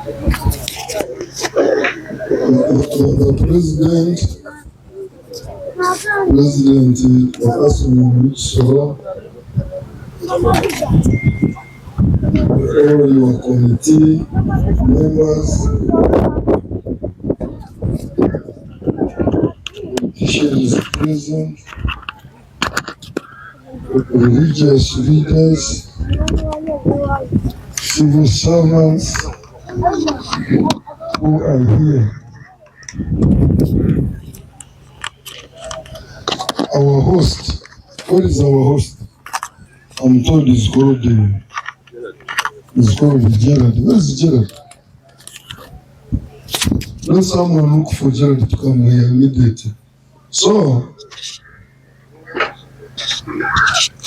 The President of Kisoro, all your committee members, politicians present, religious leaders, civil servants who are here. Our host, what is our host? I'm told it's called Gerald. Where is Gerald? Let someone look for Gerald to come here immediately. So,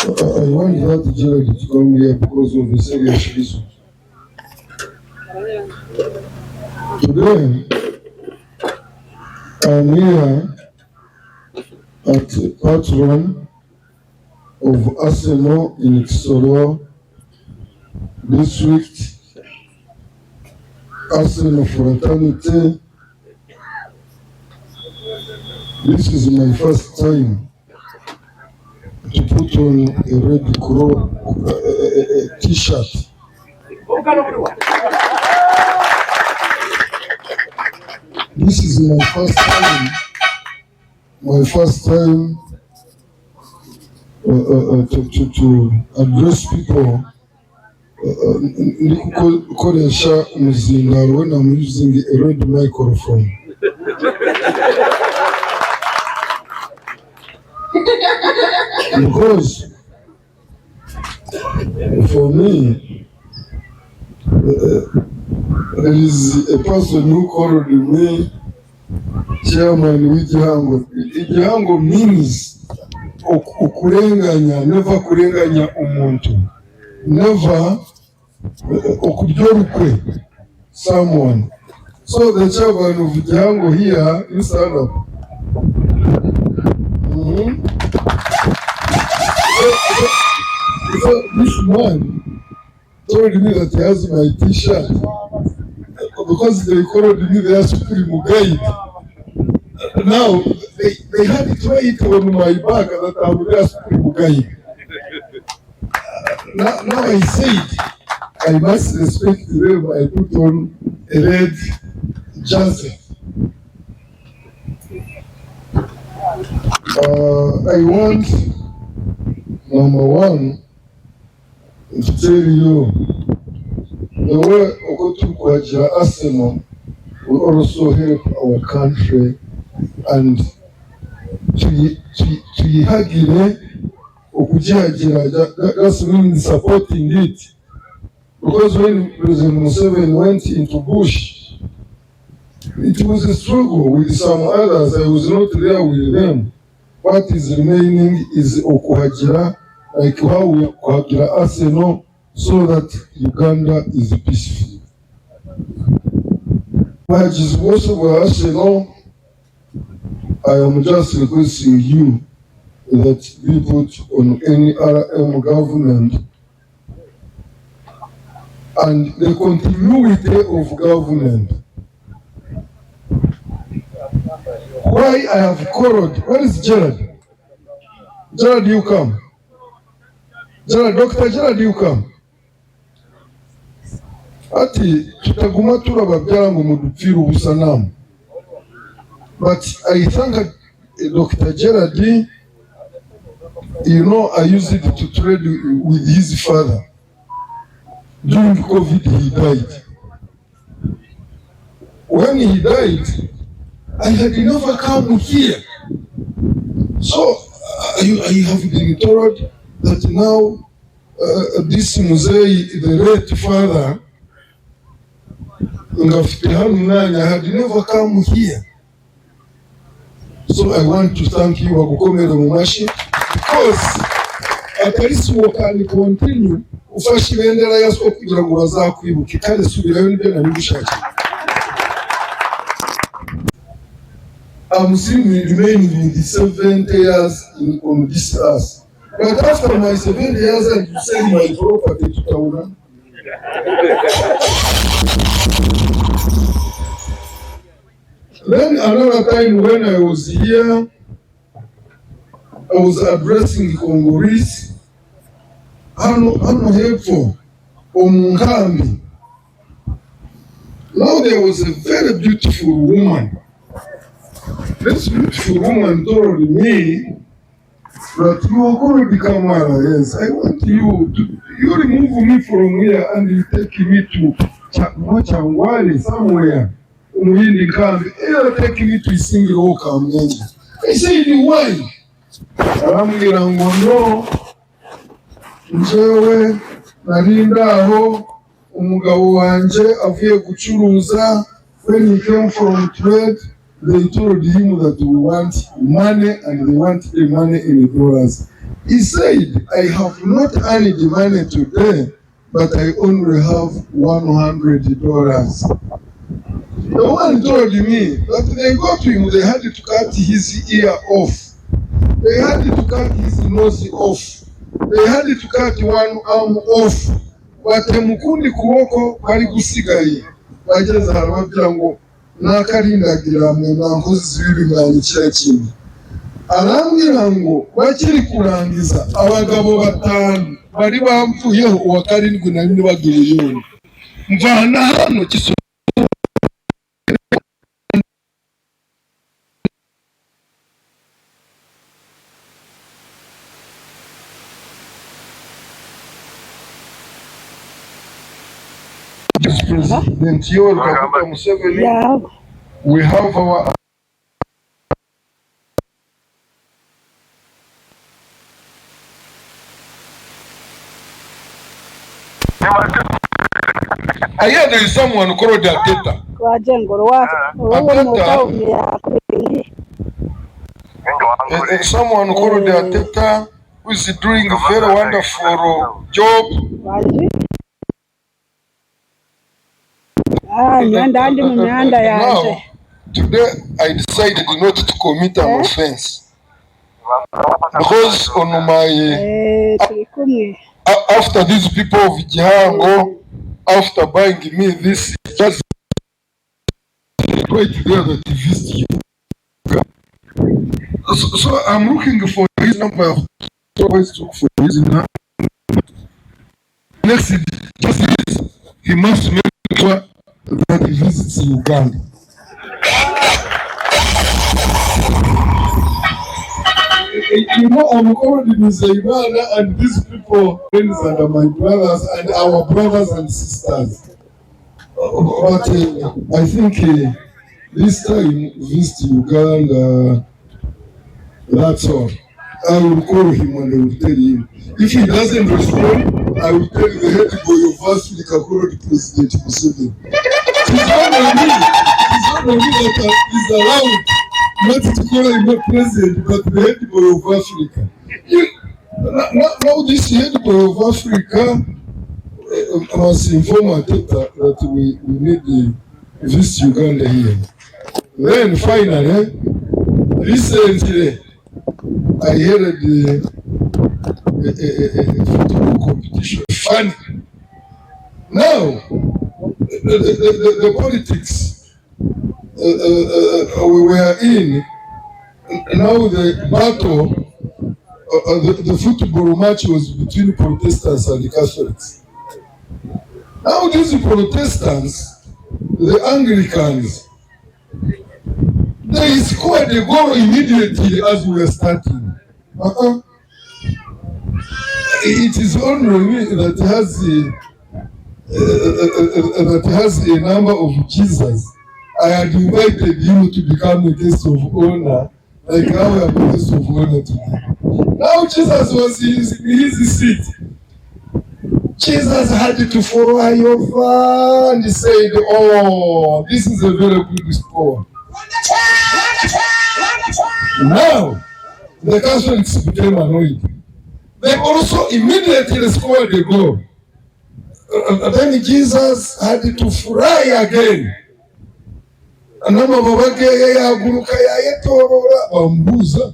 I want that Gerald to come here because of the serious reason. Today, I'm here at the patron of Arsenal in Kisoro district, Arsenal fraternity. This is my first time to put on a red cross t-shirt. This is my first time to address people when I'm using a red microphone. Because for me, there is a person who called me chairman w'igihango. Igihango means okurenganya, never kurenganya umuntu, never okuryokwe someone. So the chairman of igihango here, you stand up. So this man told me that he has my t-shirt because they called me their supreme guide. Now they had it right on my back that I'm their supreme guide. Now I said I must respect them. I put on a red jersey. I want number one to tell you the way Okotukwajira Arsenal will also help our country and tuyihagire okujihagira. That's mean supporting it, because when President Museveni went into bush, it was a struggle with some others. I was not there with them. What is remaining is okuhagira, like how we okuhagira Arsenal, so that Uganda is peaceful. Which is also for Arsenal, I am just requesting you that we put on any RM government and the continuity of government. Why I have called, where is Gerald? Gerald, you come. Gerald, Dr. Gerald, you come. Ati tutaguma turababyara ngo mudupfira ubusanamu. But I thank Dr. Gerald, you know, I used it to trade with his father. During COVID, he died. When he died, I had never come here. So I have been told that now this Muzei, the late father, I had never come here. So I want to thank you, Agukomere Mumashi, because at least we can continue. Ufashi bendera yaso kugira ngo bazakwibuke kandi subirayo nibyo nabigushaka. I'm still remaining in the 70 years on this earth. But after my 70 years, I sell my property to Tauna. Then another time when I was here, I was addressing Congolese. I'm helpful. Omunkambi. Now there was a very beautiful woman. This beautiful woman told me that you are going to become Mara. Yes, I want you remove me from here and you take me to Changwali somewhere. You take me to a single Oka. I said, why? Arambwira ngo no, njyewe narinda aho umugabo wanje avuye gucuruza. When he came from trade, they told him that we want money and they want the money in dollars. He said, I have not earned the money today, but I only have $100. The one told me that they got to him, they had to cut his ear off. They had to cut his nose off. They had to cut one arm off. But mukundi kuwoko kali gusigaye. Bageza harababwira ngo nakarindagira mwe nankozi zibiri mwanyikira kimwe. Arambwira ngo bakiri kurangiza abagabo batanu bari bamvuyeho uwa karindwi nari bagiriye. Mvana hano Kisoro. President Yoweri Kaguta Museveni. Yeah. We have our I hear there is someone called Ateta. Someone called Ateta who is doing a very wonderful job. Now, today I decided not to commit an offense because on my after these people of Gihango, after buying me this, just right there that visit you. So I'm looking for his number. Always look for his number. Next, just he must make sure that he visits Uganda. You know, I'm already in Uganda, and these people, friends and my brothers, and our brothers and sisters. But I think this time, visit Uganda, that's all. I will call him and I will tell him. If he doesn't respond, I will tell the head boy of Africa, call the President Museveni. It's not on me that is allowed not to call him a president, but the head boy of Africa. Now this head boy of Africa must inform Ateta that we need to visit Uganda here. Then finally, recently, I heard a football competition. Funny. Now, the politics we were in, now the battle, the football match was between Protestants and the Catholics. Now these Protestants, the Anglicans, they scored a goal immediately as we were starting. It is only me that has a number of Jesus. I had invited him to become a guest of honor, like how I am a guest of honor today. Now Jesus was in his seat. Jesus had to follow over and he said, "Oh, this is a very good score." Now, the Catholics became annoyed. They also immediately scored a goal. Then Jesus had to fly again. Anama babake yaguruka yayetorora bambuza.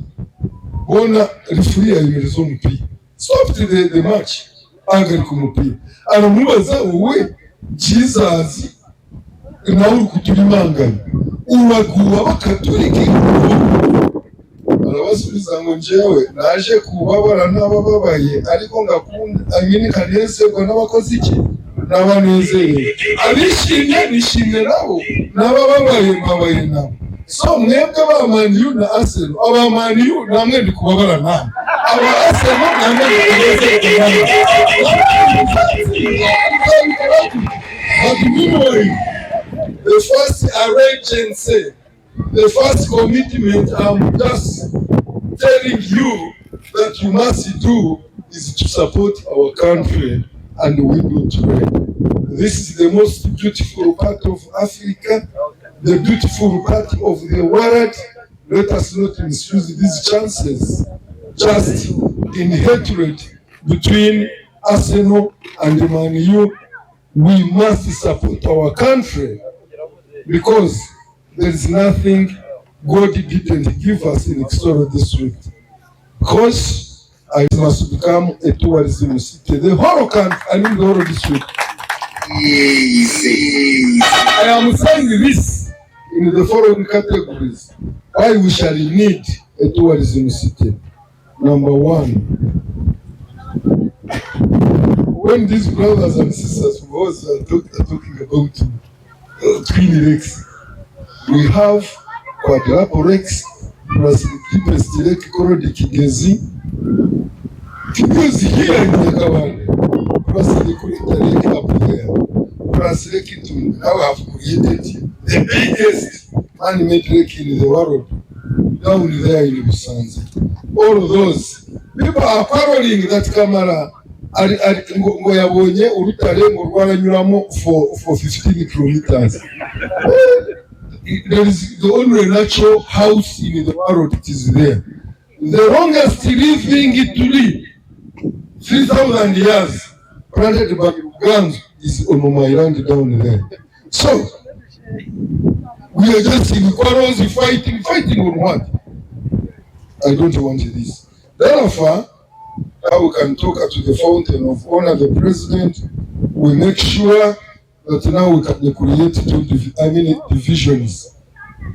Bona referee ayimerezo umupira. Stopped the match. Angari kumupira. Aramubaza wowe Jesus nawe kuturimangana. ubaguha bakatolika arabasubiza ngo njyewe naje kubabara n'abababaye ariko ngakunda amini kanezerwa n'abakozi iki n'abanezerewe abishimye nishimye nabo n'abababaye mbabaye nabo. So mwebwe ba maniyu na Arsenal, aba maniyu namwe ndi kubabara namwe, aba Arsenal namwe ndi kunezerwa namwe. But meanwhile, the first arrangement, the first commitment I'm just telling you that you must do is to support our country, and we do today. This is the most beautiful part of Africa, the beautiful part of the world. Let us not misuse these chances just in hatred between Arsenal and Man U. We must support our country because there is nothing God didn't give us in Kisoro district. Because I must become a tourism city. The whole country, I mean the whole district. I am saying this in the following categories. Why we shall need a tourism city. Number one, when these brothers and sisters both are talking about twin lakes, we have quadruple lakes plus the deepest lake called Kigezi. Kigezi here in Nyakabanda, plus the Kurita lake up there, plus Lake Itunda. Now I have created the biggest man-made lake in the world down there in Busanza. All of those people are quarreling that Kamara ngo yabonye urutare ngo rwaranyuramo for 15 kilometers. There is the only natural house in the world. It is there. The longest living tree, 3,000 years, planted by Uganda, is on my land down there. So we are just in quarrels, fighting on what? I don't want this. Therefore, now we can talk to the fountain of honor, the president. We make sure that now we can create divisions.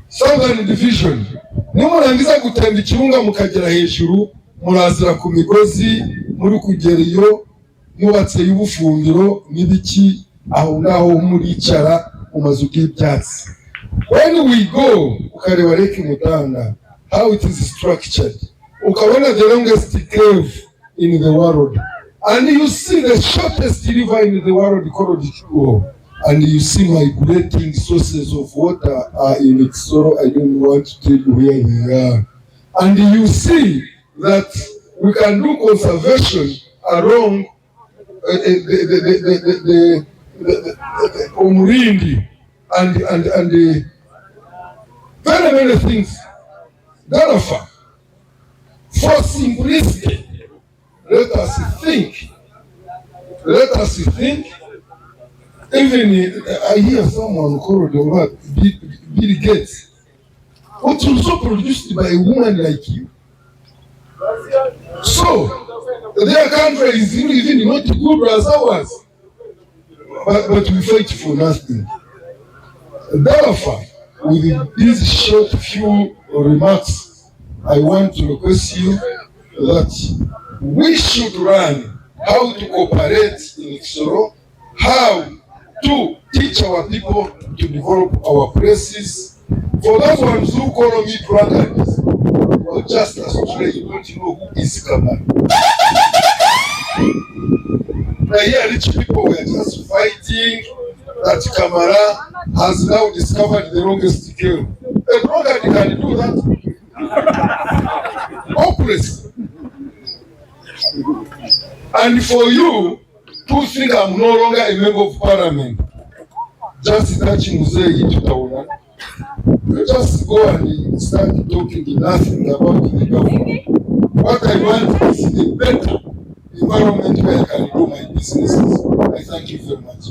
Southern division. Nimurangiza gutemba ikirunga mukagera hejuru, murazira ku migozi, muri kugera iyo mubatse y'ubufungiro n'ibiki aho ngaho muricara mu mazu y'ibyatsi. When we go, ukareba Lake Mutanga, how it is structured, ukabona the longest cave in the world, and you see the shortest river in the world called Kisoro, and you see migrating sources of water are in Kisoro. I don't want to tell you where they are. And you see that we can do conservation along the Umurindi and very many things. Therefore, for simplicity, let us think. Even I hear someone called Bill Gates, but also produced by a woman like you. So their country is even not good as ours, but we fight for nothing. Therefore, with these short few remarks, I want to request you that we should learn how to cooperate in Kisoro, how to teach our people to develop our places. For those ones who call me dragons, or just as today you don't know who is Kamara. Here rich people were just fighting that Kamara has now discovered the longest cave. A dragon can do that. Hopeless. And for you to think I'm no longer a member of parliament, just touching Muzei Tutauna, you just go and start talking nothing about the government. What I want is a better environment where I can do my businesses. I thank you very much.